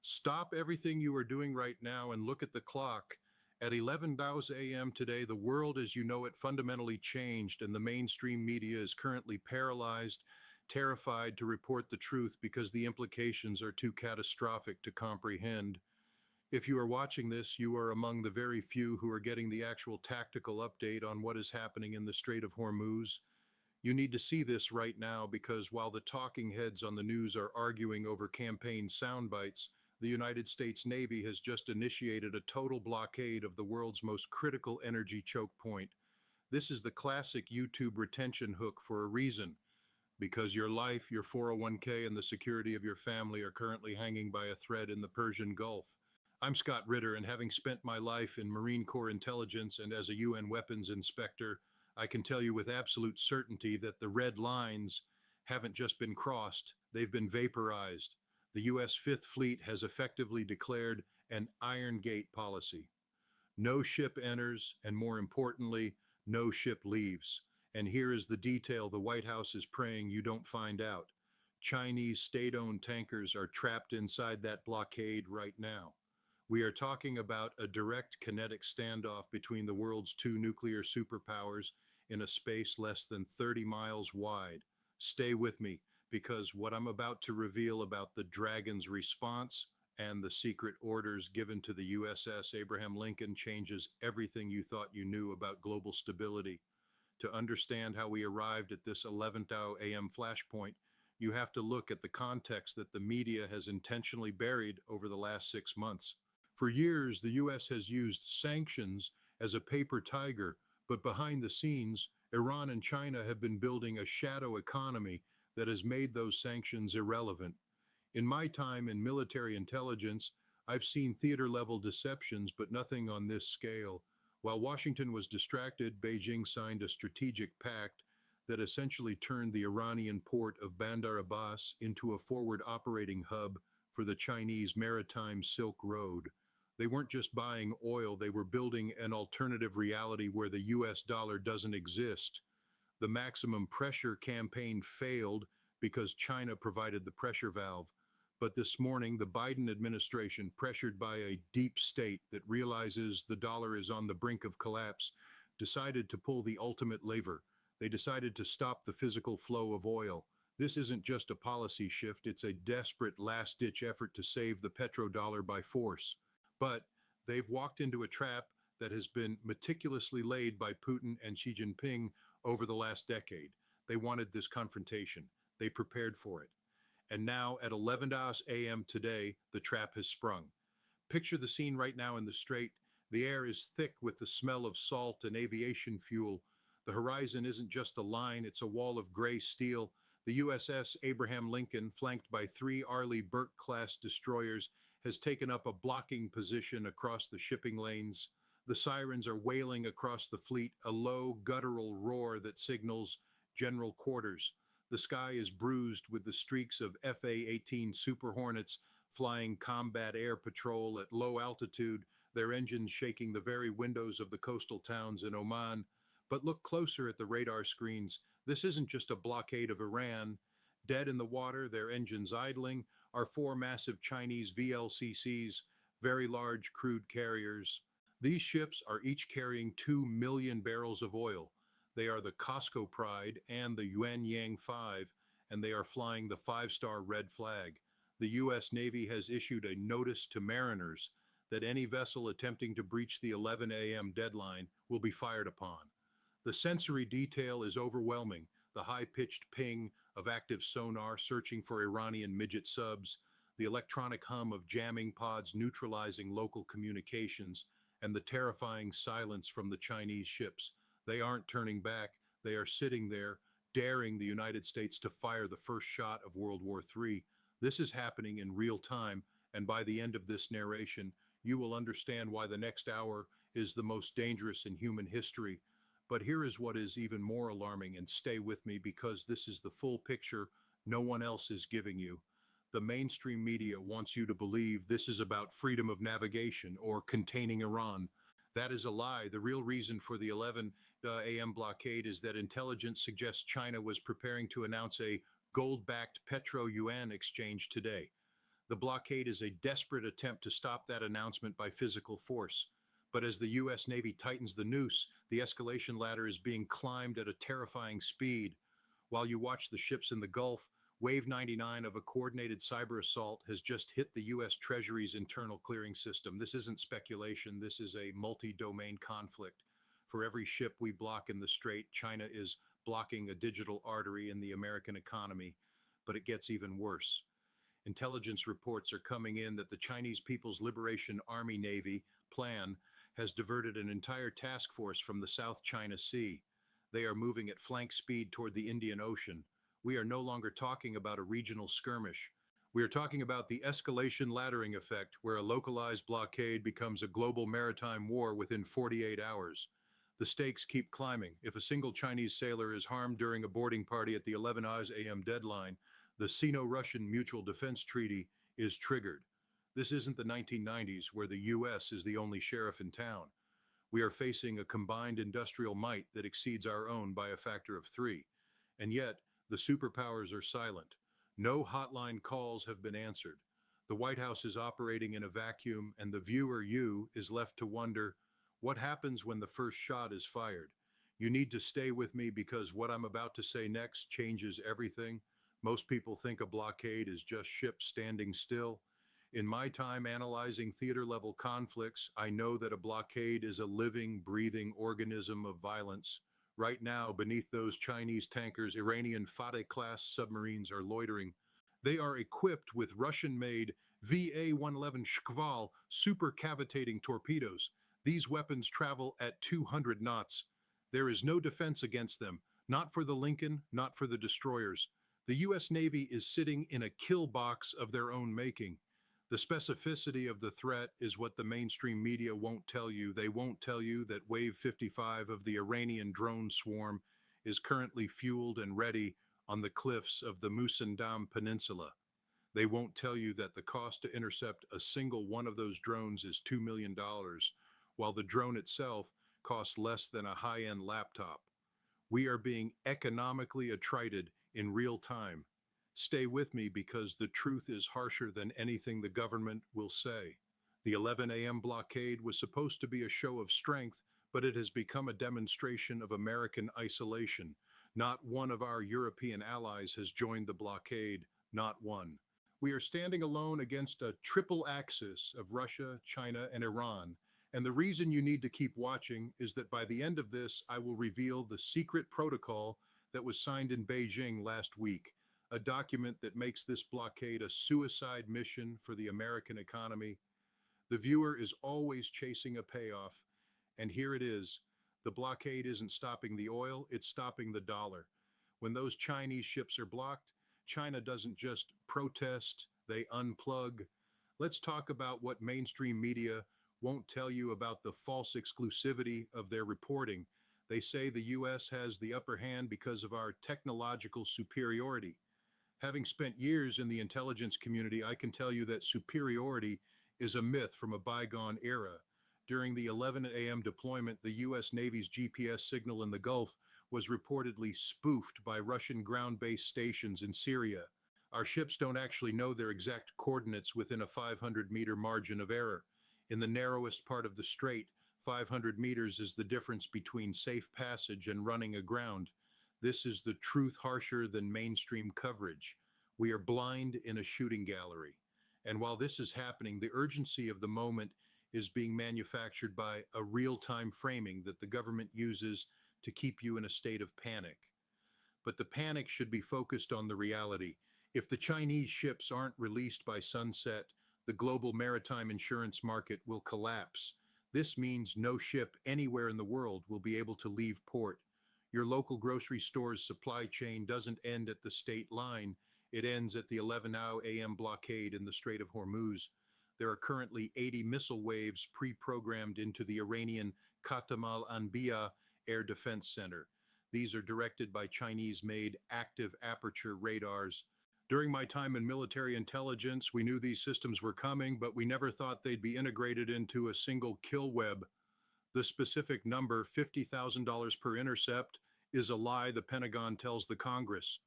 Stop everything you are doing right now and look at the clock. At 11:00 a.m. today, the world as you know it fundamentally changed, and the mainstream media is currently paralyzed, terrified to report the truth because the implications are too catastrophic to comprehend. If you are watching this, you are among the very few who are getting the actual tactical update on what is happening in the Strait of Hormuz. You need to see this right now because while the talking heads on the news are arguing over campaign soundbites, the United States Navy has just initiated a total blockade of the world's most critical energy choke point. This is the classic YouTube retention hook for a reason, because your life, your 401k, and the security of your family are currently hanging by a thread in the Persian Gulf. I'm Scott Ritter, and having spent my life in Marine Corps intelligence and as a UN weapons inspector, I can tell you with absolute certainty that the red lines haven't just been crossed, they've been vaporized. The U.S. Fifth Fleet has effectively declared an Iron Gate policy. No ship enters, and more importantly, no ship leaves. And here is the detail the White House is praying you don't find out. Chinese state-owned tankers are trapped inside that blockade right now. We are talking about a direct kinetic standoff between the world's two nuclear superpowers in a space less than 30 miles wide. Stay with me, because what I'm about to reveal about the Dragon's response and the secret orders given to the USS Abraham Lincoln changes everything you thought you knew about global stability. To understand how we arrived at this 11:00 a.m. flashpoint, you have to look at the context that the media has intentionally buried over the last 6 months. For years, the U.S. has used sanctions as a paper tiger, but behind the scenes, Iran and China have been building a shadow economy that has made those sanctions irrelevant. In my time in military intelligence, I've seen theater-level deceptions, but nothing on this scale. While Washington was distracted, Beijing signed a strategic pact that essentially turned the Iranian port of Bandar Abbas into a forward operating hub for the Chinese maritime Silk Road. They weren't just buying oil, they were building an alternative reality where the US dollar doesn't exist. The maximum pressure campaign failed because China provided the pressure valve. But this morning, the Biden administration, pressured by a deep state that realizes the dollar is on the brink of collapse, decided to pull the ultimate lever. They decided to stop the physical flow of oil. This isn't just a policy shift, it's a desperate last-ditch effort to save the petrodollar by force. But they've walked into a trap that has been meticulously laid by Putin and Xi Jinping over the last decade. They wanted this confrontation. They prepared for it. And now at 11:00 a.m. today, the trap has sprung. Picture the scene right now in the strait. The air is thick with the smell of salt and aviation fuel. The horizon isn't just a line, it's a wall of gray steel. The USS Abraham Lincoln, flanked by three Arleigh Burke-class destroyers, has taken up a blocking position across the shipping lanes. The sirens are wailing across the fleet, a low, guttural roar that signals general quarters. The sky is bruised with the streaks of FA-18 Super Hornets flying combat air patrol at low altitude, their engines shaking the very windows of the coastal towns in Oman. But look closer at the radar screens. This isn't just a blockade of Iran. Dead in the water, their engines idling, are four massive Chinese VLCCs, very large crude carriers. These ships are each carrying 2 million barrels of oil. They are the Costco Pride and the Yuanyang 5, and they are flying the five-star red flag. The U.S. Navy has issued a notice to mariners that any vessel attempting to breach the 11 a.m. deadline will be fired upon. The sensory detail is overwhelming. The high-pitched ping of active sonar searching for Iranian midget subs, the electronic hum of jamming pods neutralizing local communications, and the terrifying silence from the Chinese ships. They aren't turning back. They are sitting there, daring the United States to fire the first shot of World War III. This is happening in real time, and by the end of this narration, you will understand why the next hour is the most dangerous in human history. But here is what is even more alarming, and stay with me because this is the full picture no one else is giving you. The mainstream media wants you to believe this is about freedom of navigation or containing Iran. That is a lie. The real reason for the 11 a.m. blockade is that intelligence suggests China was preparing to announce a gold-backed petro-yuan exchange today. The blockade is a desperate attempt to stop that announcement by physical force. But as the U.S. Navy tightens the noose, the escalation ladder is being climbed at a terrifying speed. While you watch the ships in the Gulf, Wave 99 of a coordinated cyber assault has just hit the U.S. Treasury's internal clearing system. This isn't speculation, this is a multi-domain conflict. For every ship we block in the Strait, China is blocking a digital artery in the American economy. But it gets even worse. Intelligence reports are coming in that the Chinese People's Liberation Army Navy plan has diverted an entire task force from the South China Sea. They are moving at flank speed toward the Indian Ocean. We are no longer talking about a regional skirmish. We are talking about the escalation laddering effect, where a localized blockade becomes a global maritime war within 48 hours. The stakes keep climbing. If a single Chinese sailor is harmed during a boarding party at the 11 a.m. deadline, the Sino-Russian Mutual Defense Treaty is triggered. This isn't the 1990s, where the U.S. is the only sheriff in town. We are facing a combined industrial might that exceeds our own by a factor of 3. And yet, the superpowers are silent. No hotline calls have been answered. The White House is operating in a vacuum, and the viewer, you, is left to wonder, what happens when the first shot is fired? You need to stay with me because what I'm about to say next changes everything. Most people think a blockade is just ships standing still. In my time analyzing theater-level conflicts, I know that a blockade is a living, breathing organism of violence. Right now, beneath those Chinese tankers, Iranian Fateh-class submarines are loitering. They are equipped with Russian-made VA-111 Shkval super-cavitating torpedoes. These weapons travel at 200 knots. There is no defense against them, not for the Lincoln, not for the destroyers. The U.S. Navy is sitting in a kill box of their own making. The specificity of the threat is what the mainstream media won't tell you. They won't tell you that Wave 55 of the Iranian drone swarm is currently fueled and ready on the cliffs of the Musandam Peninsula. They won't tell you that the cost to intercept a single one of those drones is $2 million, while the drone itself costs less than a high-end laptop. We are being economically attrited in real time. Stay with me because the truth is harsher than anything the government will say. The 11 a.m. blockade was supposed to be a show of strength, but it has become a demonstration of American isolation. Not one of our European allies has joined the blockade, not one. We are standing alone against a triple axis of Russia, China, and Iran. And the reason you need to keep watching is that by the end of this, I will reveal the secret protocol that was signed in Beijing last week, a document that makes this blockade a suicide mission for the American economy. The viewer is always chasing a payoff, and here it is. The blockade isn't stopping the oil, it's stopping the dollar. When those Chinese ships are blocked, China doesn't just protest, they unplug. Let's talk about what mainstream media won't tell you about the false exclusivity of their reporting. They say the U.S. has the upper hand because of our technological superiority. Having spent years in the intelligence community, I can tell you that superiority is a myth from a bygone era. During the 11 a.m. deployment, the U.S. Navy's GPS signal in the Gulf was reportedly spoofed by Russian ground-based stations in Syria. Our ships don't actually know their exact coordinates within a 500-meter margin of error. In the narrowest part of the strait, 500 meters is the difference between safe passage and running aground. This is the truth harsher than mainstream coverage. We are blind in a shooting gallery. And while this is happening, the urgency of the moment is being manufactured by a real-time framing that the government uses to keep you in a state of panic. But the panic should be focused on the reality. If the Chinese ships aren't released by sunset, the global maritime insurance market will collapse. This means no ship anywhere in the world will be able to leave port. Your local grocery store's supply chain doesn't end at the state line. It ends at the 11 a.m. blockade in the Strait of Hormuz. There are currently 80 missile waves pre-programmed into the Iranian Khatam al-Anbiya Air Defense Center. These are directed by Chinese-made active aperture radars. During my time in military intelligence, we knew these systems were coming, but we never thought they'd be integrated into a single kill web. The specific number, $50,000 per intercept, is a lie the Pentagon tells the Congress.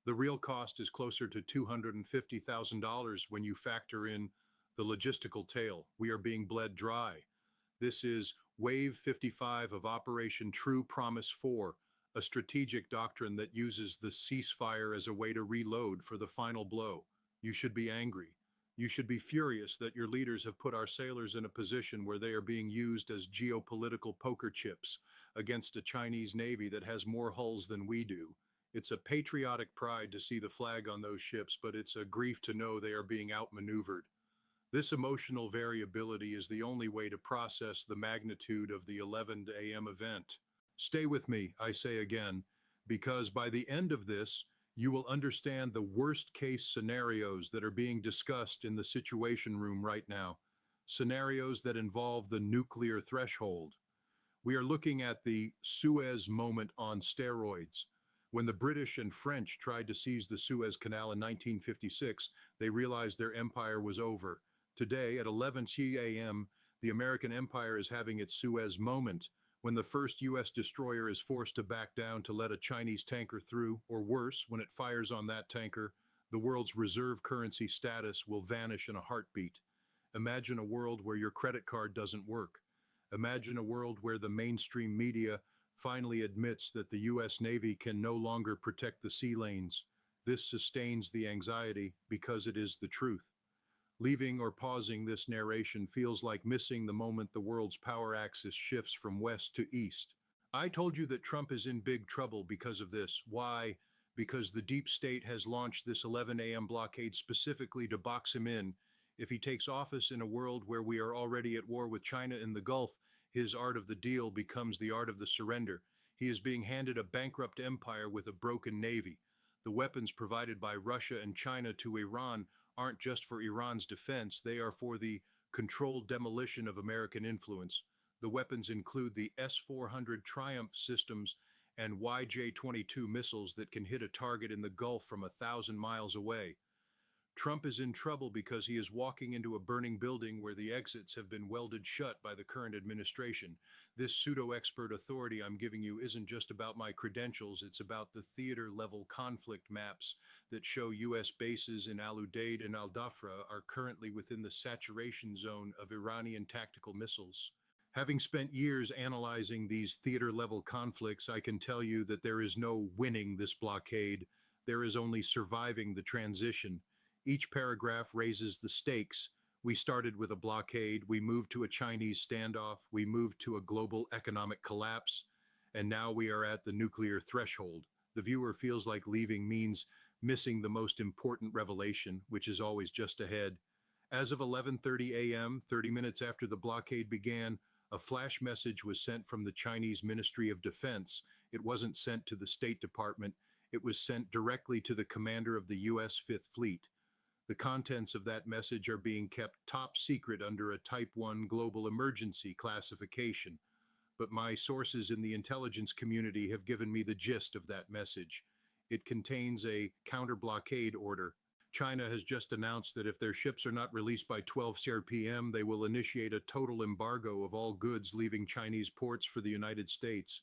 The real cost is closer to $250,000 when you factor in the logistical tail. We are being bled dry. This is Wave 55 of Operation True Promise 4, a strategic doctrine that uses the ceasefire as a way to reload for the final blow. You should be angry. You should be furious that your leaders have put our sailors in a position where they are being used as geopolitical poker chips against a Chinese Navy that has more hulls than we do. It's a patriotic pride to see the flag on those ships, but it's a grief to know they are being outmaneuvered. This emotional variability is the only way to process the magnitude of the 11 a.m. event. Stay with me, I say again, because by the end of this, you will understand the worst case scenarios that are being discussed in the Situation Room right now, scenarios that involve the nuclear threshold. We are looking at the Suez moment on steroids. When the British and French tried to seize the Suez Canal in 1956, they realized their empire was over. Today, at 11 a.m., the American empire is having its Suez moment, when the first U.S. destroyer is forced to back down to let a Chinese tanker through, or worse, when it fires on that tanker, the world's reserve currency status will vanish in a heartbeat. Imagine a world where your credit card doesn't work. Imagine a world where the mainstream media finally admits that the U.S. Navy can no longer protect the sea lanes. This sustains the anxiety because it is the truth. Leaving or pausing this narration feels like missing the moment the world's power axis shifts from west to east. I told you that Trump is in big trouble because of this. Why? Because the deep state has launched this 11 a.m. blockade specifically to box him in. If he takes office in a world where we are already at war with China in the Gulf, his art of the deal becomes the art of the surrender. He is being handed a bankrupt empire with a broken navy. The weapons provided by Russia and China to Iran aren't just for Iran's defense, they are for the controlled demolition of American influence. The weapons include the S-400 Triumph systems and YJ-22 missiles that can hit a target in the Gulf from 1,000 miles away. Trump is in trouble because he is walking into a burning building where the exits have been welded shut by the current administration. This pseudo-expert authority I'm giving you isn't just about my credentials, it's about the theater-level conflict maps that show U.S. bases in Al Udeid and Al Dhafra are currently within the saturation zone of Iranian tactical missiles. Having spent years analyzing these theater-level conflicts, I can tell you that there is no winning this blockade. There is only surviving the transition. Each paragraph raises the stakes. We started with a blockade, we moved to a Chinese standoff, we moved to a global economic collapse, and now we are at the nuclear threshold. The viewer feels like leaving means missing the most important revelation, which is always just ahead. As of 11:30 a.m., 30 minutes after the blockade began, a flash message was sent from the Chinese Ministry of Defense. It wasn't sent to the State Department, it was sent directly to the commander of the U.S. Fifth Fleet. The contents of that message are being kept top secret under a Type 1 global emergency classification, but my sources in the intelligence community have given me the gist of that message. It contains a counter-blockade order. China has just announced that if their ships are not released by 12 p.m., they will initiate a total embargo of all goods leaving Chinese ports for the United States.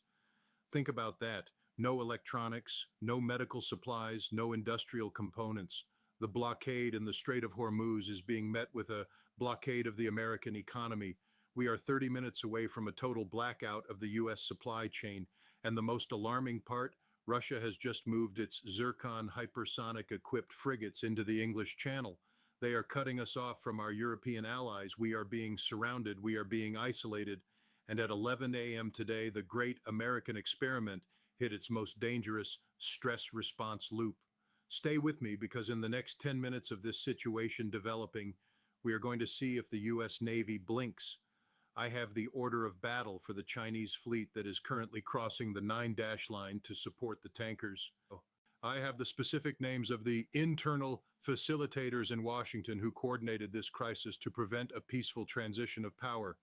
Think about that. No electronics, no medical supplies, no industrial components. The blockade in the Strait of Hormuz is being met with a blockade of the American economy. We are 30 minutes away from a total blackout of the U.S. supply chain. And the most alarming part, Russia has just moved its Zircon hypersonic-equipped frigates into the English Channel. They are cutting us off from our European allies. We are being surrounded. We are being isolated. And at 11 a.m. today, the great American experiment hit its most dangerous stress response loop. Stay with me because in the next 10 minutes of this situation developing, we are going to see if the U.S. Navy blinks. I have the order of battle for the Chinese fleet that is currently crossing the 9-dash line to support the tankers. I have the specific names of the internal facilitators in Washington who coordinated this crisis to prevent a peaceful transition of power.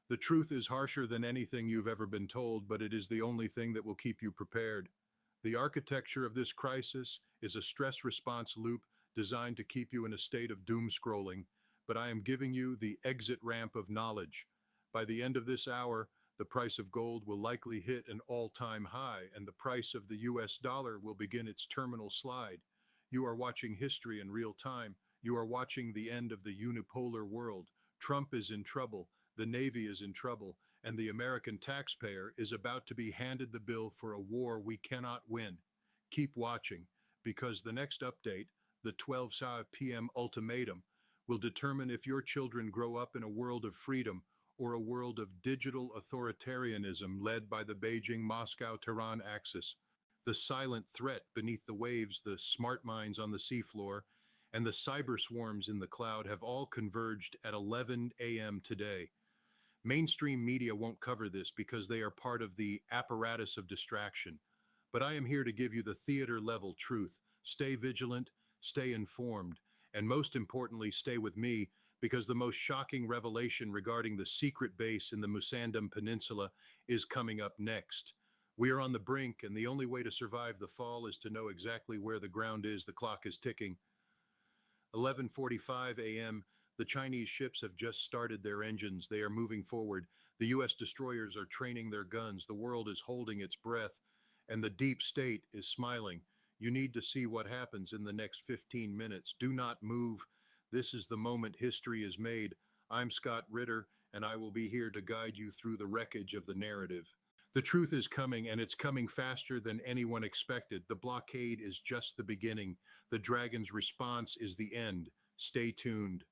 The truth is harsher than anything you've ever been told, but it is the only thing that will keep you prepared. The architecture of this crisis is a stress response loop designed to keep you in a state of doom scrolling, but I am giving you the exit ramp of knowledge. By the end of this hour, The price of gold will likely hit an all-time high, and the price of the US dollar will begin its terminal slide. You are watching history in real time. You are watching the end of the unipolar world. Trump is in trouble, the Navy is in trouble, and the American taxpayer is about to be handed the bill for a war we cannot win. Keep watching, because the next update, the 12 p.m. ultimatum, will determine if your children grow up in a world of freedom or a world of digital authoritarianism led by the Beijing-Moscow-Tehran axis. The silent threat beneath the waves, the smart minds on the seafloor, and the cyber swarms in the cloud have all converged at 11 a.m. today. Mainstream media won't cover this because they are part of the apparatus of distraction. But I am here to give you the theater level truth. Stay vigilant, stay informed, and most importantly, stay with me, because the most shocking revelation regarding the secret base in the Musandam Peninsula is coming up next. We are on the brink, and the only way to survive the fall is to know exactly where the ground is. The clock is ticking. 11:45 a.m. The Chinese ships have just started their engines. They are moving forward. The U.S. destroyers are training their guns. The world is holding its breath, and the deep state is smiling. You need to see what happens in the next 15 minutes. Do not move. This is the moment history is made. I'm Scott Ritter, and I will be here to guide you through the wreckage of the narrative. The truth is coming, and it's coming faster than anyone expected. The blockade is just the beginning. The dragon's response is the end. Stay tuned.